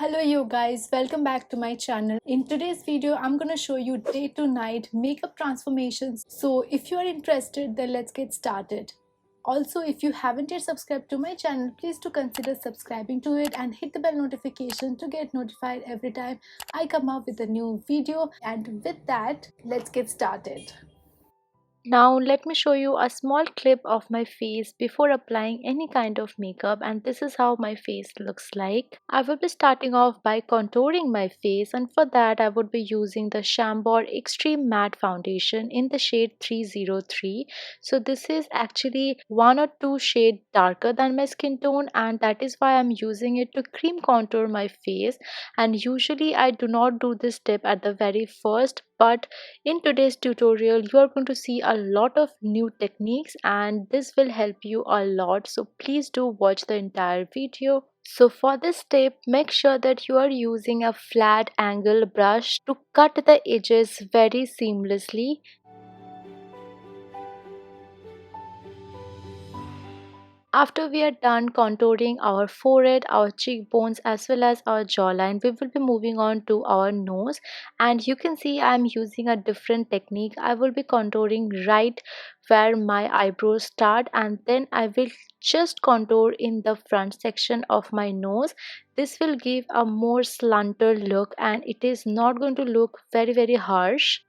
Hello you guys, welcome back to my channel. In today's video I'm going to show you day to night makeup transformations. So if you are interested, then let's get started. Also, if you haven't yet subscribed to my channel, please do consider subscribing to it and hit the bell notification to get notified every time I come up with a new video. And with that, let's get started. Now let me show you a small clip of my face before applying any kind of makeup, and this is how my face looks like. I will be starting off by contouring my face, and for that I would be using the Chambord Extreme Matte Foundation in the shade 303. So this is actually one or two shade darker than my skin tone, and that is why I'm using it to cream contour my face. And usually I do not do this step at the very first, but in today's tutorial you are going to see a lot of new techniques and this will help you a lot, so please do watch the entire video. So for this step, make sure that you are using a flat angle brush to cut the edges very seamlessly. After we are done contouring our forehead, our cheekbones as well as our jawline, we will be moving on to our nose, and you can see I am using a different technique. I will be contouring right where my eyebrows start, and then I will just contour in the front section of my nose. This will give a more slanted look and it is not going to look very harsh.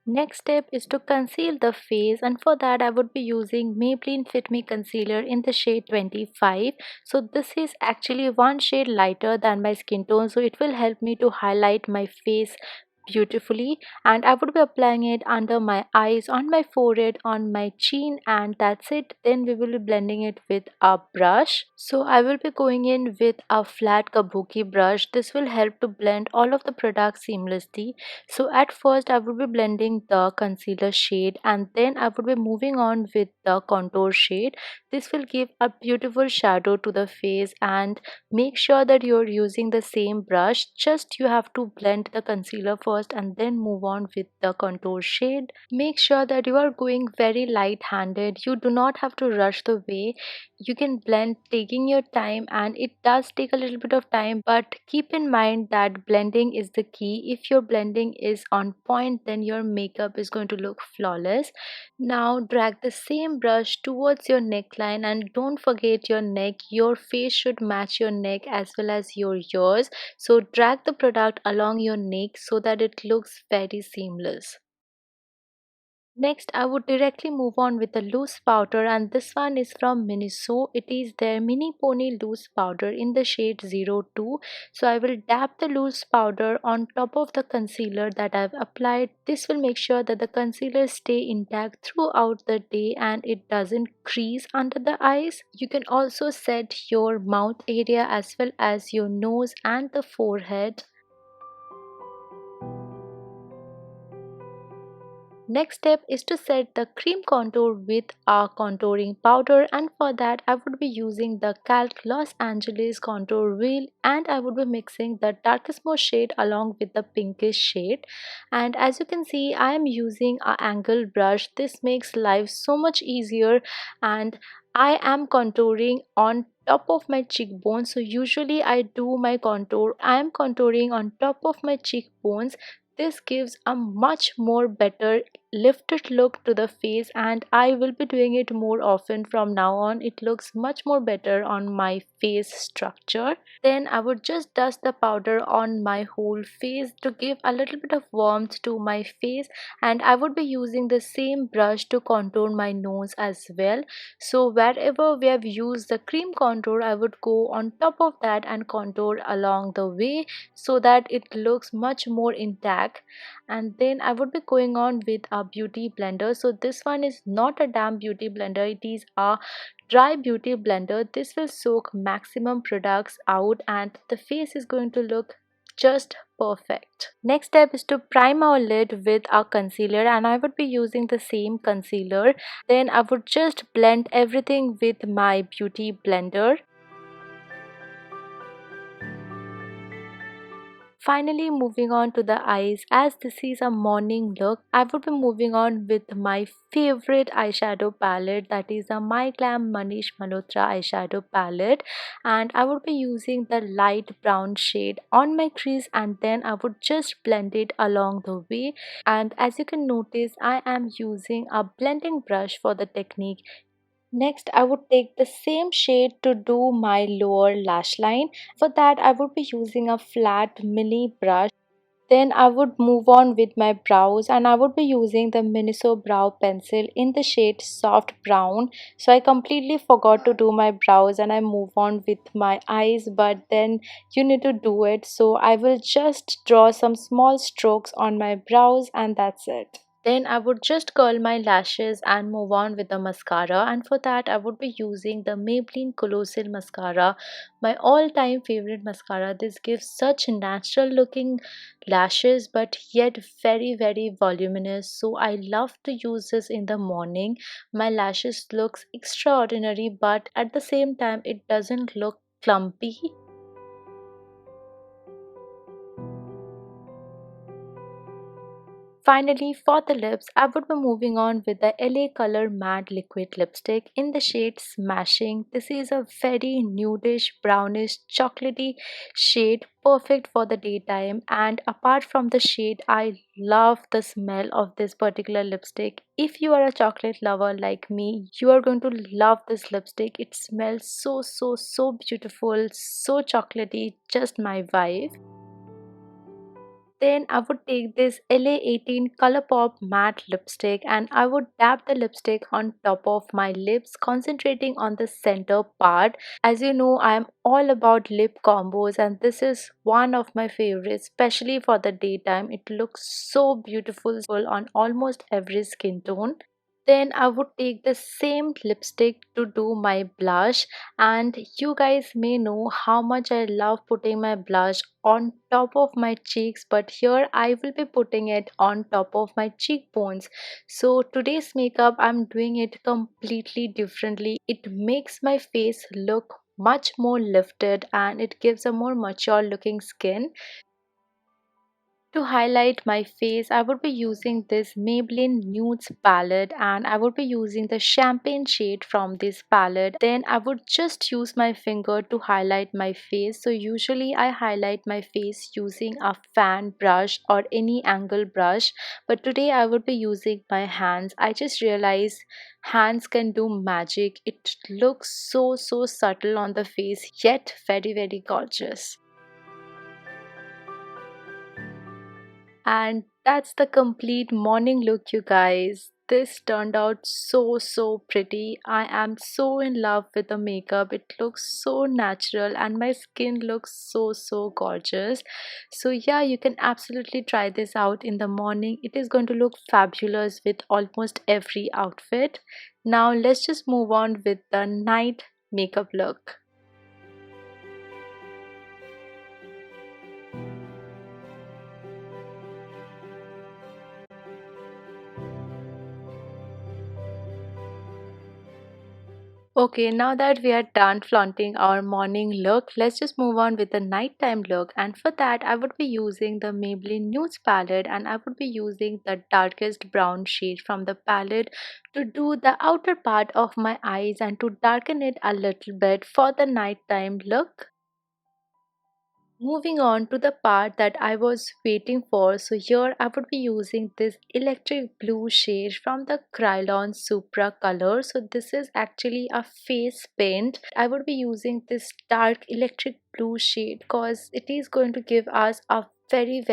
Next step is to conceal the face, and for that I would be using Maybelline Fit Me Concealer in the shade 25. So this is actually one shade lighter than my skin tone, so it will help me to highlight my face beautifully, and I would be applying it under my eyes, on my forehead, on my chin, and that's it. Then we will be blending it with a brush. So I will be going in with a flat kabuki brush. This will help to blend all of the products seamlessly. So at first I would be blending the concealer shade and then I would be moving on with the contour shade. This will give a beautiful shadow to the face, and make sure that you're using the same brush. Just you have to blend the concealer first and then move on with the contour shade. Make sure that you are going very light handed. You do not have to rush the way. You can blend taking your time, and it does take a little bit of time, but keep in mind that blending is the key. If your blending is on point, then your makeup is going to look flawless. Now drag the same brush towards your neckline, and don't forget your neck. Your face should match your neck as well as your ears, so drag the product along your neck so that it looks very seamless. Next, I would directly move on with the loose powder, and this one is from MINISO. It is their Mini Pony loose powder in the shade 02. So I will dab the loose powder on top of the concealer that I've applied. This will make sure that the concealer stay intact throughout the day and it doesn't crease under the eyes. You can also set your mouth area as well as your nose and the forehead. Next step is to set the cream contour with our contouring powder, and for that I would be using the C.A.L Los Angeles contour wheel, and I would be mixing the darkest most shade along with the pinkish shade. And as you can see, I am using a angle brush. This makes life so much easier, and I am contouring on top of my cheekbones. So usually I do my contour, I am contouring on top of my cheekbones. This gives a much more better lifted look to the face, and I will be doing it more often from now on. It looks much more better on my face structure. Then I would just dust the powder on my whole face to give a little bit of warmth to my face, and I would be using the same brush to contour my nose as well. So wherever we have used the cream contour, I would go on top of that and contour along the way so that it looks much more intact. And then I would be going on with a beauty blender. So this one is not a damp beauty blender, it is a dry beauty blender. This will soak maximum products out and the face is going to look just perfect. Next step is to prime our lid with a concealer, and I would be using the same concealer. Then I would just blend everything with my beauty blender. Finally, moving on to the eyes, as this is a morning look, I would be moving on with my favorite eyeshadow palette, that is the MyGlam Manish Malhotra eyeshadow palette, and I would be using the light brown shade on my crease, and then I would just blend it along the way. And as you can notice, I am using a blending brush for the technique. Next, I would take the same shade to do my lower lash line. For that, I would be using a flat mini brush. Then I would move on with my brows, and I would be using the MINISO brow pencil in the shade soft brown. So I completely forgot to do my brows and I move on with my eyes, but then you need to do it. So I will just draw some small strokes on my brows and that's it. Then I would just curl my lashes and move on with the mascara, and for that I would be using the Maybelline Colossal Mascara, my all-time favorite mascara. This gives such natural looking lashes but yet very voluminous, so I love to use this in the morning. My lashes looks extraordinary, but at the same time it doesn't look clumpy. Finally, for the lips, I would be moving on with the LA Color Matte Liquid Lipstick in the shade Smashing. This is a very nudish, brownish, chocolatey shade, perfect for the daytime. And apart from the shade, I love the smell of this particular lipstick. If you are a chocolate lover like me, you are going to love this lipstick. It smells so beautiful, so chocolatey, just my vibe. Then I would take this LA18 Colourpop matte lipstick and I would dab the lipstick on top of my lips, concentrating on the center part. As you know, I am all about lip combos and this is one of my favorites, especially for the daytime. It looks so beautiful on almost every skin tone. Then I would take the same lipstick to do my blush, and you guys may know how much I love putting my blush on top of my cheeks, but here I will be putting it on top of my cheekbones. So today's makeup I'm doing it completely differently. It makes my face look much more lifted and it gives a more mature looking skin. To highlight my face, I would be using this Maybelline Nudes palette and I would be using the champagne shade from this palette. Then I would just use my finger to highlight my face. So usually I highlight my face using a fan brush or any angle brush. But today I would be using my hands. I just realized hands can do magic. It looks so subtle on the face yet very gorgeous. And that's the complete morning look, you guys. This turned out so pretty. I am so in love with the makeup. It looks so natural and my skin looks so gorgeous. So yeah, you can absolutely try this out in the morning. It is going to look fabulous with almost every outfit. Now let's just move on with the night makeup look. Okay, now that we are done flaunting our morning look, let's just move on with the nighttime look. And for that, I would be using the Maybelline Nudes palette and I would be using the darkest brown shade from the palette to do the outer part of my eyes and to darken it a little bit for the nighttime look. Moving on to the part that I was waiting for, so here I would be using this electric blue shade from the Krylon Supra color. So this is actually a face paint. I would be using this dark electric blue shade because it is going to give us a very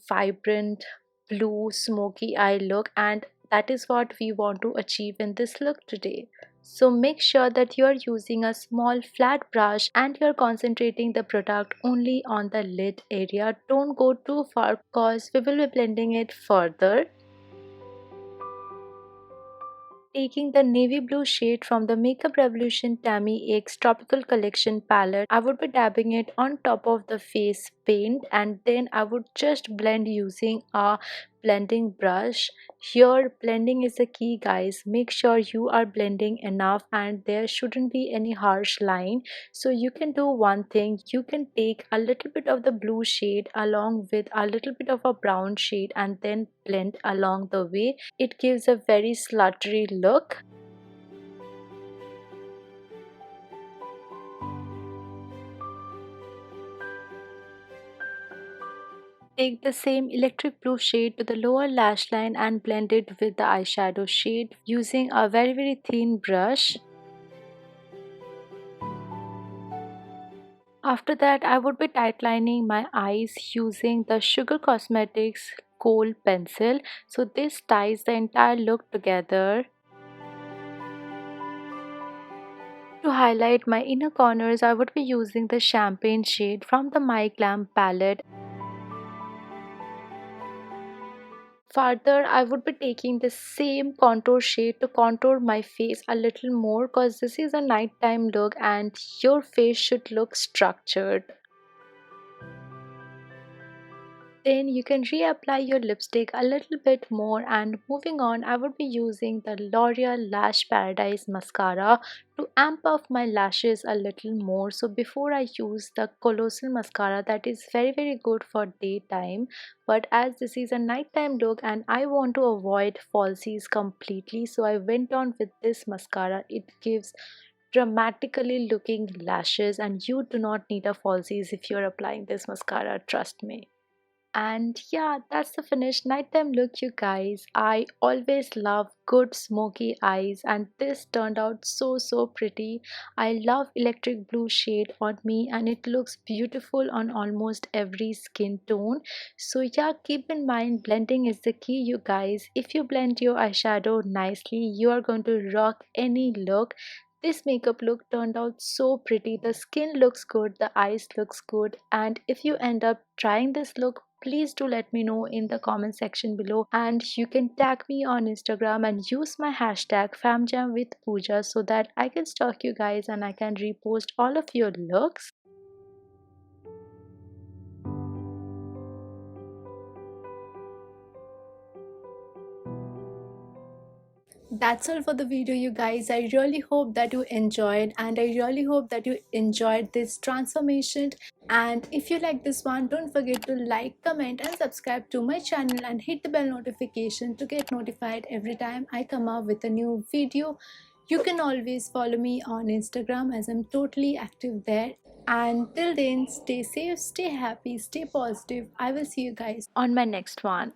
vibrant blue smoky eye look, and that is what we want to achieve in this look today. So make sure that you are using a small flat brush and you're concentrating the product only on the lid area. Don't go too far because we will be blending it further. Taking the navy blue shade from the Makeup Revolution Tammy X Tropical Collection palette, I would be dabbing it on top of the face paint and then I would just blend using a blending brush. Here blending is the key, guys. Make sure you are blending enough and there shouldn't be any harsh line. So you can do one thing, you can take a little bit of the blue shade along with a little bit of a brown shade and then blend along the way. It gives a very sluttery look. Take the same electric blue shade to the lower lash line and blend it with the eyeshadow shade using a very thin brush. After that, I would be tightlining my eyes using the Sugar Cosmetics Kohl pencil. So this ties the entire look together. To highlight my inner corners, I would be using the champagne shade from the MyGlam palette. Further, I would be taking the same contour shade to contour my face a little more because this is a nighttime look and your face should look structured. Then you can reapply your lipstick a little bit more, and moving on, I would be using the L'Oreal Lash Paradise mascara to amp up my lashes a little more. So before I use the colossal mascara that is very good for daytime, but as this is a nighttime look and I want to avoid falsies completely, so I went on with this mascara. It gives dramatically looking lashes and you do not need a falsies if you're applying this mascara, trust me. And yeah, that's the finished nighttime look, you guys. I always love good smoky eyes, and this turned out so pretty. I love electric blue shade on me, and it looks beautiful on almost every skin tone. So yeah, keep in mind blending is the key, you guys. If you blend your eyeshadow nicely, you are going to rock any look. This makeup look turned out so pretty. The skin looks good, the eyes looks good, and if you end up trying this look, please do let me know in the comment section below, and you can tag me on Instagram and use my hashtag FamJamWithPooja so that I can stalk you guys and I can repost all of your looks. That's all for the video, you guys. I really hope that you enjoyed, and I really hope that you enjoyed this transformation. And if you like this one, don't forget to like, comment and subscribe to my channel and hit the bell notification to get notified every time I come up with a new video. You can always follow me on Instagram as I'm totally active there. And till then, stay safe, stay happy, stay positive. I will see you guys on my next one.